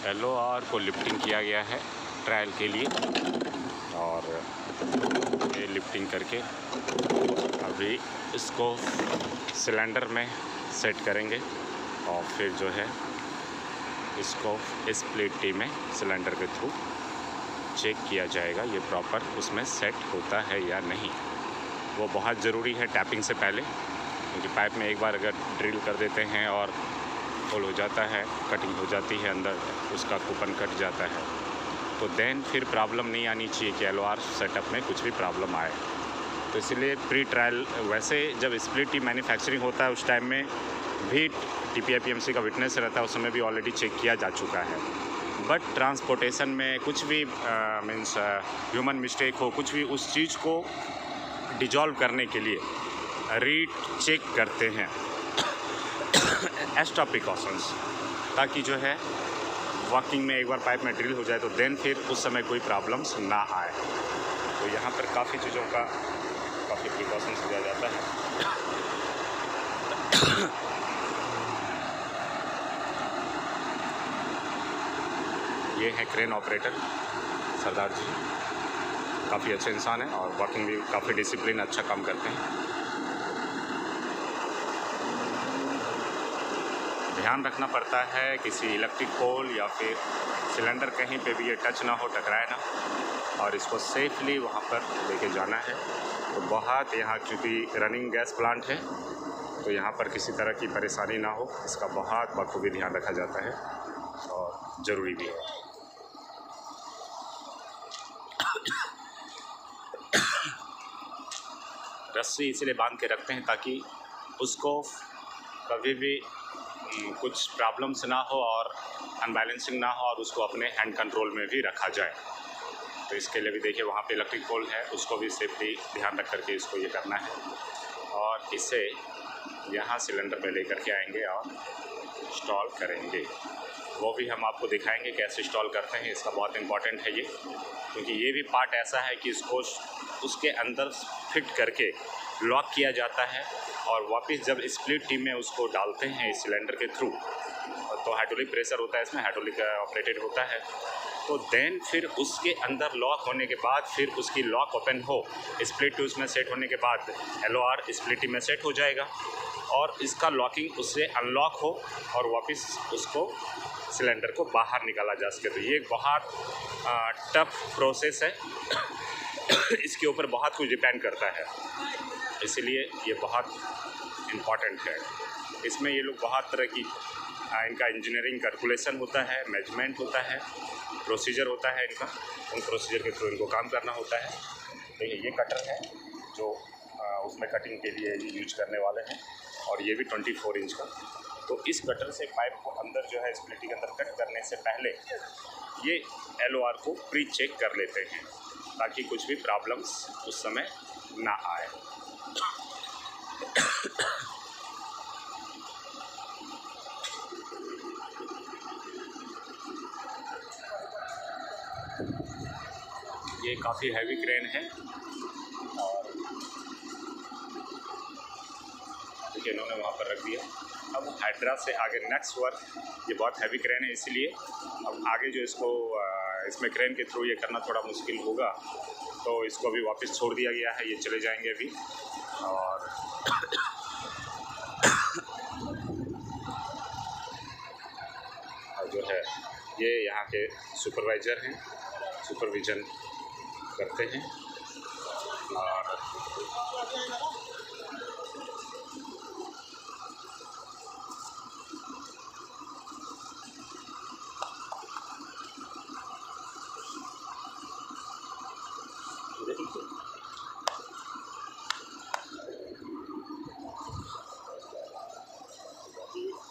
LOR को lifting किया गया है ट्रायल के लिए, और ये लिफ्टिंग करके अभी इसको सिलेंडर में सेट करेंगे और फिर जो है इसको स्प्लिट टी में सिलेंडर के थ्रू चेक किया जाएगा ये प्रॉपर उसमें सेट होता है या नहीं। वो बहुत ज़रूरी है टैपिंग से पहले, क्योंकि पाइप में एक बार अगर ड्रिल कर देते हैं और होल हो जाता है, कटिंग हो जाती है, अंदर उसका कूपन कट जाता है, तो देन फिर प्रॉब्लम नहीं आनी चाहिए कि LOR सेटअप में कुछ भी प्रॉब्लम आए। तो इसलिए प्री ट्रायल, वैसे जब स्प्लिट टी मैन्युफैक्चरिंग होता है उस टाइम में भी TPI PMC का विटनेस रहता है, उस समय भी ऑलरेडी चेक किया जा चुका है। बट ट्रांसपोर्टेशन में कुछ भी मीन्स ह्यूमन मिस्टेक हो, कुछ भी, उस चीज़ को डिजॉल्व करने के लिए रीचेक करते हैं एक्स्ट्रा प्रिकॉशंस, ताकि जो है वर्किंग में एक बार पाइप में ड्रिल हो जाए तो देन फिर उस समय कोई प्रॉब्लम्स ना आए। तो यहाँ पर काफ़ी चीज़ों का काफ़ी प्रिकॉशंस लिया जाता है। ये है क्रेन ऑपरेटर सरदार जी, काफ़ी अच्छे इंसान हैं और वर्किंग भी काफ़ी डिसिप्लिन, अच्छा काम करते हैं। ध्यान रखना पड़ता है किसी इलेक्ट्रिक पोल या फिर सिलेंडर कहीं पे भी ये टच ना हो, टकराए ना, और इसको सेफली वहाँ पर लेके जाना है। तो बहुत यहाँ क्योंकि रनिंग गैस प्लांट है तो यहाँ पर किसी तरह की परेशानी ना हो, इसका बहुत बखूबी ध्यान रखा जाता है और ज़रूरी भी है। रस्सी इसलिए बांध के रखते हैं ताकि उसको कभी भी कुछ प्रॉब्लम्स ना हो और अनबैलेंसिंग ना हो और उसको अपने हैंड कंट्रोल में भी रखा जाए। तो इसके लिए भी देखिए वहाँ पे इलेक्ट्रिक पोल है, उसको भी सेफ्टी ध्यान रख करके इसको ये करना है, और इसे यहाँ सिलेंडर में लेकर के आएंगे और इंस्टॉल करेंगे। वो भी हम आपको दिखाएंगे कैसे इंस्टॉल करते हैं। इसका बहुत इम्पॉर्टेंट है ये, क्योंकि ये भी पार्ट ऐसा है कि इसको उसके अंदर फिट करके लॉक किया जाता है और वापस जब स्प्लिट टी में उसको डालते हैं इस सिलेंडर के थ्रू, तो हाइड्रोलिक प्रेशर होता है इसमें, हाइड्रोलिक ऑपरेटेड होता है, तो देन फिर उसके अंदर लॉक होने के बाद फिर उसकी लॉक ओपन हो, स्प्लिट टी उसमें सेट होने के बाद LOR स्प्लिट टी में सेट हो जाएगा और इसका लॉकिंग उससे अनलॉक हो और वापस उसको सिलेंडर को बाहर निकाला जा सके। तो ये एक बहुत टफ प्रोसेस है इसके ऊपर बहुत कुछ डिपेंड करता है, इसीलिए ये बहुत इम्पॉर्टेंट है। इसमें ये लोग बहुत तरह की इनका इंजीनियरिंग कैलकुलेशन होता है, मेजरमेंट होता है, प्रोसीजर होता है इनका, उन प्रोसीजर के थ्रू इनको काम करना होता है। तो ये कटर है जो उसमें कटिंग के लिए यूज करने वाले हैं, और ये भी 24 इंच का। तो इस कटर से पाइप को अंदर जो है स्प्लिट के अंदर कट करने से पहले ये LOR को प्री चेक कर लेते हैं ताकि कुछ भी प्रॉब्लम्स उस समय ना आए। ये काफ़ी हैवी क्रेन है और देखिए इन्होंने वहाँ पर रख दिया। अब हाइड्रा से आगे नेक्स्ट वर्क, ये बहुत हैवी क्रेन है इसलिए अब आगे जो इसको इसमें क्रेन के थ्रू ये करना थोड़ा मुश्किल होगा, तो इसको अभी वापस छोड़ दिया गया है, ये चले जाएंगे अभी। और जो है ये यहाँ के सुपरवाइज़र हैं, सुपरविज़न करते हैं। और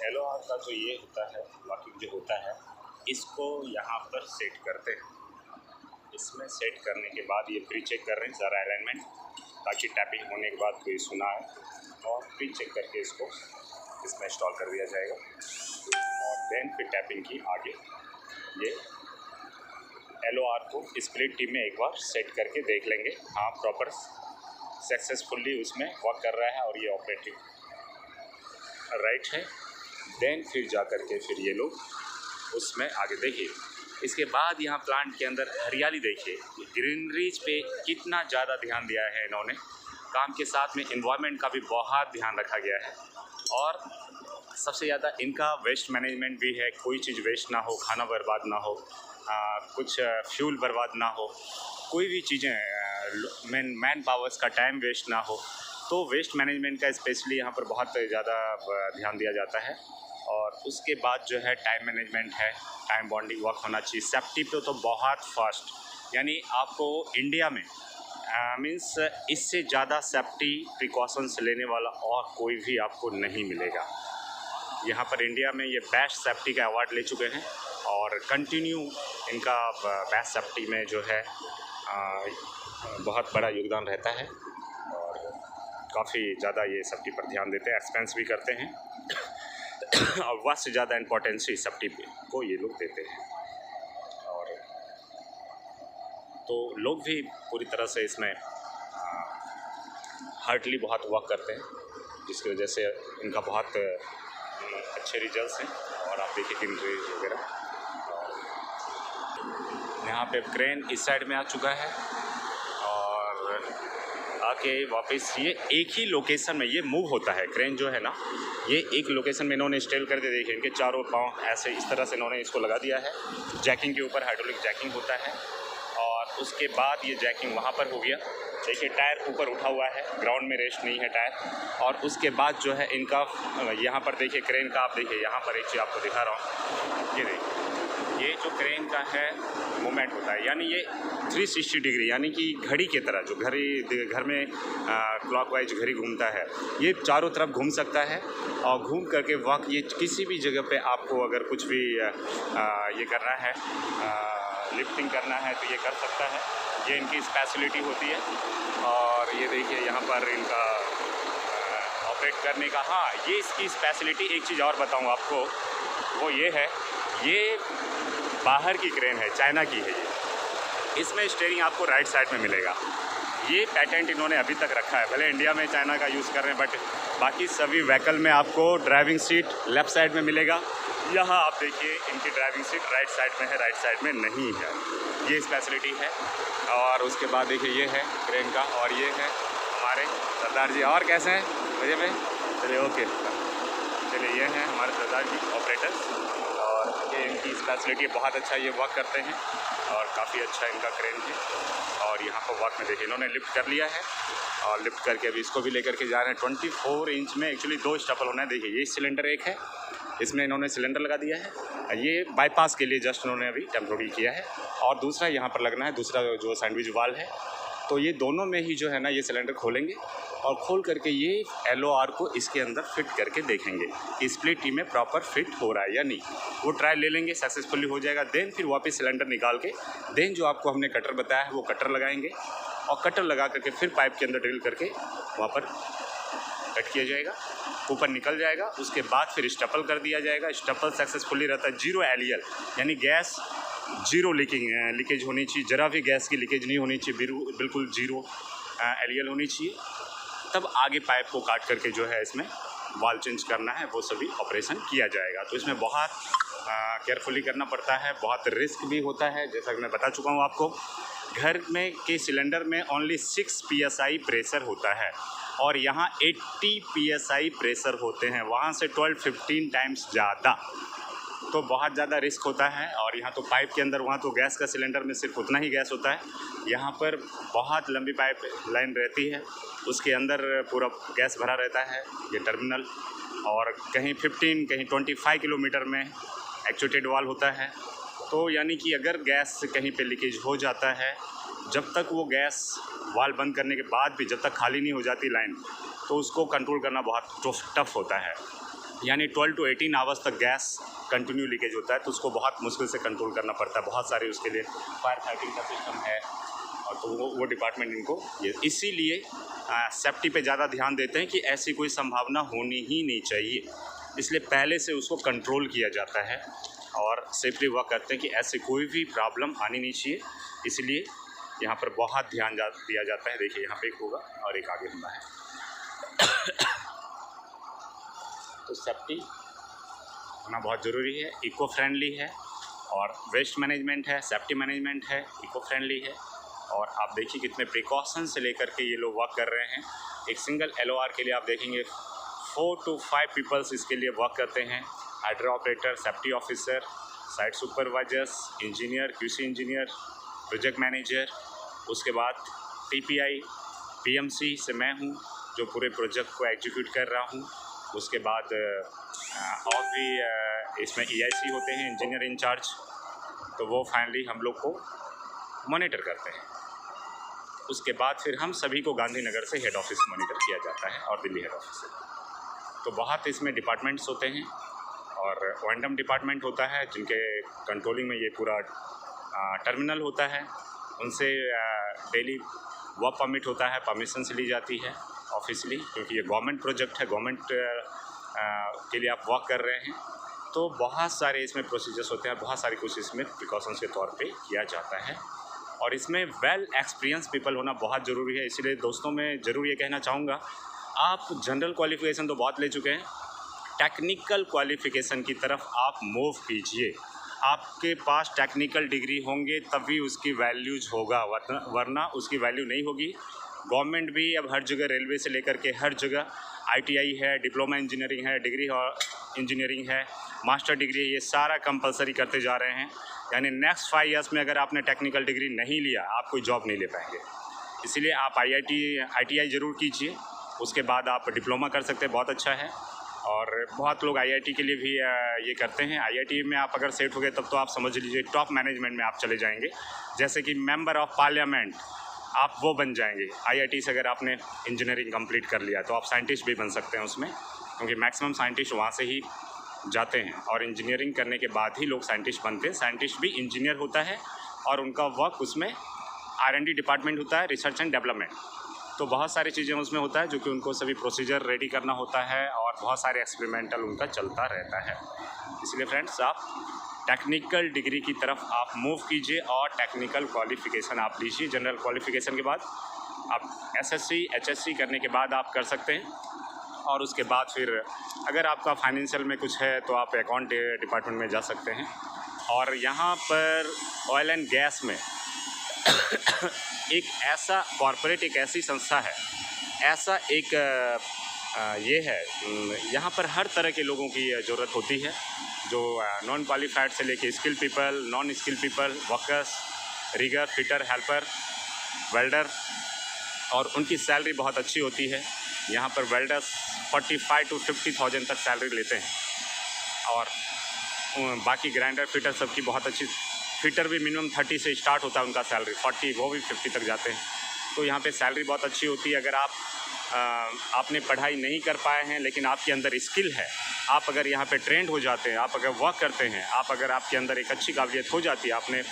LOR का जो ये होता है, लॉकिंग जो होता है, इसको यहाँ पर सेट करते हैं। इसमें सेट करने के बाद ये प्री चेक कर रहे हैं सारा अलाइनमेंट, ताकि टैपिंग होने के बाद कोई इशू ना आए, और प्री चेक करके इसको इसमें इंस्टॉल कर दिया जाएगा। और देन फिर टैपिंग की आगे ये LOR को स्प्लिट टी में एक बार सेट करके देख लेंगे, हाँ प्रॉपर सक्सेसफुली उसमें वर्क कर रहा है और ये ऑपरेटिंग राइट है। देन फिर जा कर के फिर ये लोग उसमें आगे देखिए। इसके बाद यहाँ प्लांट के अंदर हरियाली देखिए, ग्रीनरीज पे कितना ज़्यादा ध्यान दिया है इन्होंने। काम के साथ में एनवायरनमेंट का भी बहुत ध्यान रखा गया है और सबसे ज़्यादा इनका वेस्ट मैनेजमेंट भी है। कोई चीज़ वेस्ट ना हो, खाना बर्बाद ना हो, कुछ फ्यूल बर्बाद ना हो, कोई भी चीज़ें मैन पावर्स का टाइम वेस्ट ना हो। तो वेस्ट मैनेजमेंट का स्पेशली यहाँ पर बहुत ज़्यादा ध्यान दिया जाता है। और उसके बाद जो है टाइम मैनेजमेंट है, टाइम बॉन्डिंग वर्क होना चाहिए। सेफ्टी पे तो बहुत फास्ट, यानी आपको इंडिया में मीन्स इससे ज़्यादा सेफ्टी प्रिकॉशंस लेने वाला और कोई भी आपको नहीं मिलेगा। यहाँ पर इंडिया में ये बेस्ट सेफ्टी का अवार्ड ले चुके हैं और कंटिन्यू इनका बेस्ट सेफ्टी में जो है बहुत बड़ा योगदान रहता है और काफ़ी ज़्यादा ये सेफ्टी पर ध्यान देते हैं, एक्सपेंस भी करते हैं और वह से ज़्यादा इम्पोर्टेंस ही सेफ्टी को ये लोग देते हैं। और तो लोग भी पूरी तरह से इसमें हार्डली बहुत वर्क करते हैं, जिसकी वजह से इनका बहुत अच्छे रिजल्ट्स हैं। और आप देखिए ग्रीनरी वगैरह। यहाँ पे क्रेन इस साइड में आ चुका है और आके वापस ये एक ही लोकेशन में ये मूव होता है। क्रेन जो है ना, ये एक लोकेशन में इन्होंने स्टेल कर दिया। देखिए इनके चारों पाँव ऐसे इस तरह से इन्होंने इसको लगा दिया है। जैकिंग के ऊपर हाइड्रोलिक जैकिंग होता है और उसके बाद ये जैकिंग वहाँ पर हो गया। देखिए टायर ऊपर उठा हुआ है, ग्राउंड में रेस्ट नहीं है टायर। और उसके बाद जो है इनका यहाँ पर देखिए क्रेन का, आप देखिए यहाँ पर एक चीज़ आपको दिखा रहा हूँ। ये देखिए, ये जो क्रेन का है मूवमेंट होता है, यानी ये 360 डिग्री, यानी कि घड़ी की तरह जो घर में क्लॉकवाइज घड़ी घूमता है, ये चारों तरफ घूम सकता है। और घूम करके वक्त ये किसी भी जगह पे आपको अगर कुछ भी ये करना है, लिफ्टिंग करना है तो ये कर सकता है। ये इनकी स्पेशलिटी होती है। और ये देखिए यहाँ पर इनका ऑपरेट करने का, हाँ ये इसकी स्पेशलिटी। एक चीज़ और बताऊँ आपको, वो ये है, ये बाहर की क्रेन है, चाइना की है ये। इसमें स्टीयरिंग आपको राइट साइड में मिलेगा। ये पैटेंट इन्होंने अभी तक रखा है, भले इंडिया में चाइना का यूज़ कर रहे हैं, बट बाकी सभी व्हीकल में आपको ड्राइविंग सीट लेफ़्ट साइड में मिलेगा। यहाँ आप देखिए इनकी ड्राइविंग सीट राइट साइड में है, राइट साइड में नहीं है। ये स्पेशलिटी है। और उसके बाद देखिए ये है क्रेन का, और ये है हमारे सरदार जी। और कैसे हैं मजे में? चलिए ओके, चलिए ये हैं हमारे सरदार जी ऑपरेटर्स। और ये इनकी स्पेशलिटी बहुत अच्छा ये वर्क करते हैं और काफ़ी अच्छा इनका क्रेन है। और यहाँ पर वर्क में देखिए इन्होंने लिफ्ट कर लिया है और लिफ्ट करके अभी इसको भी लेकर के जा रहे हैं। 24 इंच में एक्चुअली 2 स्टपल होना है। देखिए ये सिलेंडर एक है, इसमें इन्होंने सिलेंडर लगा दिया है। ये बाईपास के लिए जस्ट उन्होंने अभी टेम्पोररी किया है। और दूसरा यहाँ पर लगना है, दूसरा जो सैंडविच वाल है। तो ये दोनों में ही जो है ना, ये सिलेंडर खोलेंगे और खोल करके ये LOR को इसके अंदर फिट करके देखेंगे कि स्प्लिट टी में प्रॉपर फिट हो रहा है या नहीं। वो ट्रायल ले लेंगे, सक्सेसफुली हो जाएगा। देन फिर वापस सिलेंडर निकाल के देन जो आपको हमने कटर बताया है वो कटर लगाएंगे और कटर लगा करके फिर पाइप के अंदर ड्रिल करके वहाँ पर कट किया जाएगा, ऊपर निकल जाएगा। उसके बाद फिर स्टपल कर दिया जाएगा। स्टपल सक्सेसफुली रहता है। 0 LEL यानी गैस 0 लीकेज होनी चाहिए, ज़रा भी गैस की लीकेज नहीं होनी चाहिए, बिल्कुल 0 LEL होनी चाहिए। तब आगे पाइप को काट करके जो है इसमें वाल चेंज करना है, वो सभी ऑपरेशन किया जाएगा। तो इसमें बहुत केयरफुली करना पड़ता है, बहुत रिस्क भी होता है। जैसा कि मैं बता चुका हूँ आपको, घर में के सिलेंडर में ओनली 6 PSI प्रेशर होता है और यहाँ 80 PSI प्रेशर होते हैं, वहाँ से 12-15 टाइम्स ज़्यादा। तो बहुत ज़्यादा रिस्क होता है। और यहाँ तो पाइप के अंदर, वहाँ तो गैस का सिलेंडर में सिर्फ उतना ही गैस होता है, यहाँ पर बहुत लंबी पाइप लाइन रहती है, उसके अंदर पूरा गैस भरा रहता है ये टर्मिनल। और कहीं 15 कहीं 25 किलोमीटर में एक्चुएटेड वाल होता है। तो यानी कि अगर गैस कहीं पे लीकेज हो जाता है, जब तक वो गैस वाल बंद करने के बाद भी जब तक खाली नहीं हो जाती लाइन, तो उसको कंट्रोल करना बहुत टफ होता है। यानी 12 to 18 आवर्स तक गैस कंटिन्यू लीकेज होता है, तो उसको बहुत मुश्किल से कंट्रोल करना पड़ता है। बहुत सारे उसके लिए फायर फाइटिंग का सिस्टम है, और तो वो डिपार्टमेंट इनको ये इसीलिए सेफ्टी पे ज़्यादा ध्यान देते हैं कि ऐसी कोई संभावना होनी ही नहीं चाहिए, इसलिए पहले से उसको कंट्रोल किया जाता है और सेफ्टी वर्क करते हैं कि ऐसे कोई भी प्रॉब्लम आनी नहीं चाहिए। इसलिए यहाँ पर बहुत ध्यान दिया जाता है। देखिए यहाँ पे एक होगा और एक आगे होना है। तो सेफ्टी होना बहुत ज़रूरी है। इको फ्रेंडली है और वेस्ट मैनेजमेंट है, सेफ्टी मैनेजमेंट है, इको फ्रेंडली है। और आप देखिए कितने प्रिकॉशन से लेकर के ये लोग वर्क कर रहे हैं। एक सिंगल LOR के लिए आप देखेंगे 4 to 5 पीपल्स इसके लिए वर्क करते हैं। Hydro operator, safety officer, site supervisors, engineer, QC engineer, project manager, उसके बाद TPI, PMC से मैं हूँ जो पूरे प्रोजेक्ट को एग्जीक्यूट कर रहा हूँ। उसके बाद और भी इसमें EIC होते हैं, इंजीनियर इंचार्ज, तो वो फाइनली हम लोग को मॉनिटर करते हैं। उसके बाद फिर हम सभी को गांधीनगर से हेड ऑफिस मॉनिटर किया जाता है और दिल्ली हेड ऑफिस से। तो बहुत इसमें डिपार्टमेंट्स होते हैं और O&M डिपार्टमेंट होता है जिनके कंट्रोलिंग में ये पूरा टर्मिनल होता है। उनसे डेली वर्क परमिट होता है, परमिशंस ली जाती है ऑफिशियली, क्योंकि ये गवर्नमेंट प्रोजेक्ट है, गवर्नमेंट के लिए आप वर्क कर रहे हैं। तो बहुत सारे इसमें प्रोसीजर्स होते हैं, बहुत सारी कुछ इसमें प्रिकॉशंस के तौर पे किया जाता है और इसमें वेल एक्सपीरियंस पीपल होना बहुत ज़रूरी है। इसीलिए दोस्तों मैं ज़रूर ये कहना चाहूँगा, आप जनरल क्वालिफ़िकेशन तो बहुत ले चुके हैं, टेक्निकल क्वालिफ़िकेशन की तरफ आप मूव कीजिए। आपके पास टेक्निकल डिग्री होंगे तभी उसकी वैल्यूज होगा, वरना उसकी वैल्यू नहीं होगी। गवर्नमेंट भी अब हर जगह, रेलवे से लेकर के हर जगह ITI है, डिप्लोमा इंजीनियरिंग है, डिग्री और इंजीनियरिंग है, मास्टर डिग्री है, ये सारा कंपलसरी करते जा रहे हैं। यानी नेक्स्ट 5 ईयर्स में अगर आपने टेक्निकल डिग्री नहीं लिया, आप कोई जॉब नहीं ले पाएंगे। इसीलिए आप ITI ज़रूर कीजिए, उसके बाद आप डिप्लोमा कर सकते हैं, बहुत अच्छा है। और बहुत लोग IIT के लिए भी ये करते हैं। IIT में आप अगर सेट हो गए तब तो आप समझ लीजिए टॉप मैनेजमेंट में आप चले जाएंगे, जैसे कि मेंबर ऑफ पार्लियामेंट आप वो बन जाएंगे। IIT से अगर आपने इंजीनियरिंग कंप्लीट कर लिया तो आप साइंटिस्ट भी बन सकते हैं उसमें, क्योंकि मैक्सिमम साइंटिस्ट वहाँ से ही जाते हैं और इंजीनियरिंग करने के बाद ही लोग साइंटिस्ट बनते हैं। साइंटिस्ट भी इंजीनियर होता है और उनका वर्क उसमें R&D डिपार्टमेंट होता है, रिसर्च एंड डेवलपमेंट। तो बहुत सारी चीज़ें उसमें होता है जो कि उनको सभी प्रोसीजर रेडी करना होता है और बहुत सारे एक्सपेरिमेंटल उनका चलता रहता है। इसलिए फ्रेंड्स, आप टेक्निकल डिग्री की तरफ आप मूव कीजिए और टेक्निकल क्वालिफ़िकेशन आप लीजिए। जनरल क्वालिफ़िकेशन के बाद आप SSC HSC करने के बाद आप कर सकते हैं और उसके बाद फिर अगर आपका फाइनेंशियल में कुछ है तो आप अकाउंट डिपार्टमेंट में जा सकते हैं। और यहाँ पर ऑयल एंड गैस में एक ऐसा कॉरपोरेट, एक ऐसी संस्था है, ऐसा एक ये है, यहाँ पर हर तरह के लोगों की ज़रूरत होती है, जो नॉन क्वालिफाइड से लेके skill people, non skill people, workers, rigger, fitter, helper, welder, और उनकी सैलरी बहुत अच्छी होती है। यहाँ पर वेल्डर्स 45 to 50,000 तक सैलरी लेते हैं और बाकी ग्राइंडर, फिटर सबकी बहुत अच्छी। फिटर भी मिनिमम 30 से स्टार्ट होता है उनका सैलरी, 40, वो भी 50 तक जाते हैं। तो यहाँ पे सैलरी बहुत अच्छी होती है। अगर आपने पढ़ाई नहीं कर पाए हैं लेकिन आपके अंदर स्किल है, आप अगर यहाँ पे ट्रेंड हो जाते हैं, आप अगर वर्क करते हैं, आप अगर आपके अंदर एक अच्छी काबिलियत हो जाती है, आपने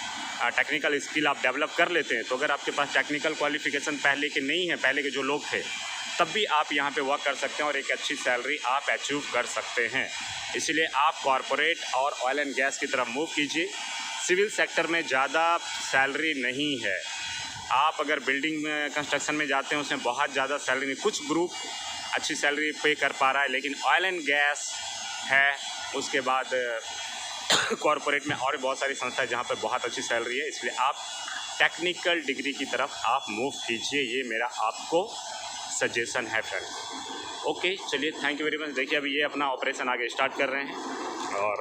टेक्निकल स्किल आप डेवलप कर लेते हैं, तो अगर आपके पास टेक्निकल क्वालिफिकेशन पहले के नहीं है, पहले के जो लोग थे, तब भी आप यहाँ पे वर्क कर सकते हैं और एक अच्छी सैलरी आप अचीव कर सकते हैं। इसलिए आप कॉरपोरेट और ऑयल एंड गैस की तरफ मूव कीजिए। सिविल सेक्टर में ज़्यादा सैलरी नहीं है। आप अगर बिल्डिंग में, कंस्ट्रक्शन में जाते हैं, उसमें बहुत ज़्यादा सैलरी नहीं। कुछ ग्रुप अच्छी सैलरी पे कर पा रहा है, लेकिन ऑयल एंड गैस है, उसके बाद कॉरपोरेट में और बहुत सारी संस्थाएं जहाँ पर बहुत अच्छी सैलरी है। इसलिए आप टेक्निकल डिग्री की तरफ आप मूव कीजिए, ये मेरा आपको सजेशन है फ्रेंड। ओके, चलिए, थैंक यू वेरी मच। देखिए अभी ये अपना ऑपरेशन आगे स्टार्ट कर रहे हैं और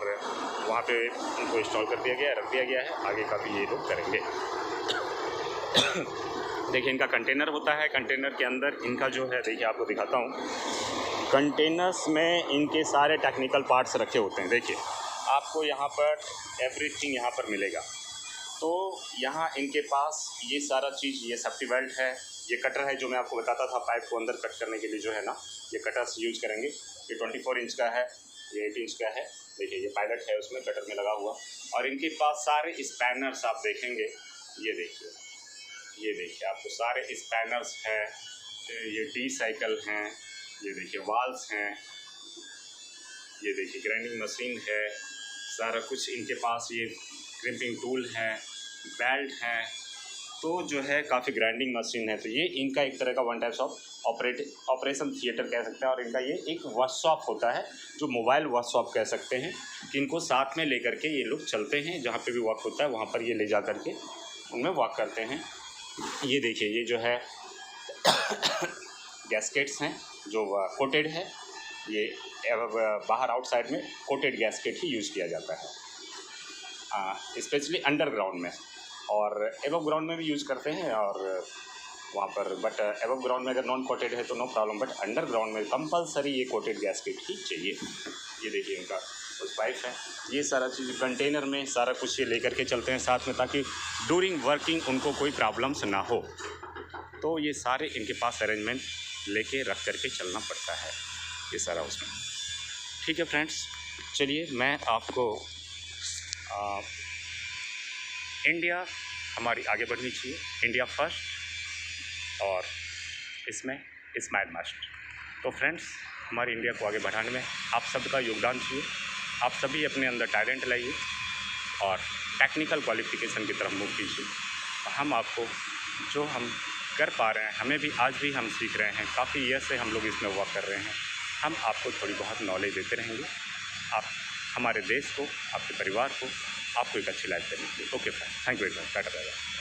वहाँ पे इनको इंस्टॉल कर दिया गया है, रख दिया गया है। आगे का भी ये लोग करेंगे। देखिए इनका कंटेनर होता है, कंटेनर के अंदर इनका जो है, देखिए आपको दिखाता हूँ, कंटेनर्स में इनके सारे टेक्निकल पार्ट्स रखे होते हैं। देखिए आपको यहाँ पर एवरीथिंग यहाँ पर मिलेगा। तो यहाँ इनके पास ये सारा चीज़, ये सेफ्टी बेल्ट है, ये कटर है जो मैं आपको बताता था पाइप को अंदर कट करने के लिए जो है ना, ये कटर्स यूज करेंगे। ये 24 इंच का है, ये 8 इंच का है। देखिए ये पायलट है उसमें कटर में लगा हुआ, और इनके पास सारे स्पैनर्स आप देखेंगे। ये देखिए आपको सारे स्पैनर्स हैं, ये डी साइकिल हैं, ये देखिए वाल्स हैं, ये देखिए ग्राइंडिंग मशीन है, सारा कुछ इनके पास। ये क्रिम्पिंग टूल है, बेल्ट है। तो जो है काफ़ी ग्राइंडिंग मशीन है। तो ये इनका एक तरह का one types of operation theatre कह सकते हैं, और इनका ये एक वर्कशॉप होता है जो मोबाइल वर्कशॉप कह सकते हैं, कि इनको साथ में लेकर के ये लोग चलते हैं, जहाँ पे भी वर्क होता है वहाँ पर ये ले जा करके उनमें वर्क करते हैं। ये देखिए, ये जो है गैस्केट्स हैं जो कोटेड है, ये बाहर आउटसाइड में कोटेड गैस्केट ही यूज़ किया जाता है, स्पेशली अंडरग्राउंड में, और एबव ग्राउंड में भी यूज़ करते हैं और वहाँ पर, बट एबव ग्राउंड में अगर नॉन कोटेड है तो नो प्रॉब्लम, बट अंडरग्राउंड में कंपलसरी ये कोटेड गैस्केट ही चाहिए। ये देखिए इनका उस पाइप है, ये सारा चीज़ कंटेनर में सारा कुछ ये लेकर के चलते हैं साथ में, ताकि ड्यूरिंग वर्किंग उनको कोई प्रॉब्लम्स ना हो। तो ये सारे इनके पास अरेंजमेंट लेके रख करके चलना पड़ता है, ये सारा उसमें। ठीक है फ्रेंड्स, चलिए मैं आपको इंडिया हमारी आगे बढ़नी चाहिए, इंडिया फर्स्ट, और इसमें स्माइल मस्ट। तो फ्रेंड्स, हमारी इंडिया को आगे बढ़ाने में आप सबका योगदान चाहिए। आप सभी अपने अंदर टैलेंट लाइए और टेक्निकल क्वालिफिकेशन की तरफ मूव कीजिए। हम आपको जो हम कर पा रहे हैं, हमें भी आज भी हम सीख रहे हैं, काफ़ी ईयर से हम लोग इसमें वर्क कर रहे हैं, हम आपको थोड़ी बहुत नॉलेज देते रहेंगे। आप हमारे देश को, आपके परिवार को, आपको एक अच्छी लाइफ देने के लिए। Okay friend, thank you very much, tata bye bye.